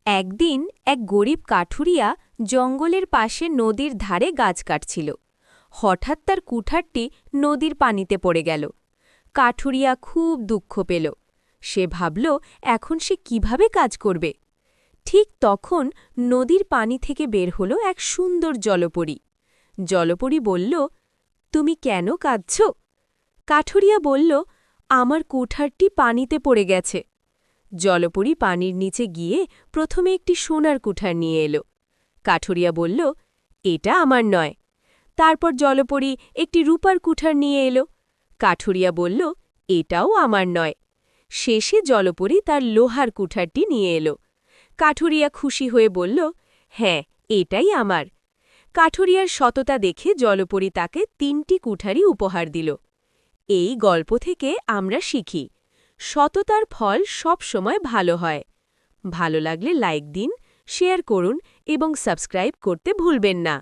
একদিন এক গরিব কাঠুরিয়া জঙ্গলের পাশে নদীর ধারে গাছ কাটছিল। হঠাৎ তার কুঠারটি নদীর পানিতে পড়ে গেল। কাঠুরিয়া খুব দুঃখ পেল। সে ভাবল এখন সে কিভাবে কাজ করবে। ঠিক তখন নদীর পানি থেকে বের হল এক সুন্দর জলপরী। জলপরী বলল, তুমি কেন কাঁদছ? কাঠুরিয়া বলল, আমার কুঠারটি পানিতে পড়ে গেছে। জলপরী পানির নিচে গিয়ে প্রথমে একটি সোনার কুঠার নিয়ে এলো। কাঠুরিয়া বলল, এটা আমার নয়। তারপর জলপরী একটি রূপার কুঠার নিয়ে এলো। কাঠুরিয়া বলল, এটাও আমার নয়। শেষে জলপরী তার লোহার কুঠারটি নিয়ে এলো। কাঠুরিয়া খুশি হয়ে বলল, হ্যাঁ, এটাই আমার। কাঠুরিয়ার সততা দেখে জলপরী তাকে ৩টি কুঠারই উপহার দিল। এই গল্প থেকে আমরা শিখি, সততার ফল সব সময় ভালো হয়। ভালো লাগলে লাইক দিন, শেয়ার করুন এবং সাবস্ক্রাইব করতে ভুলবেন না।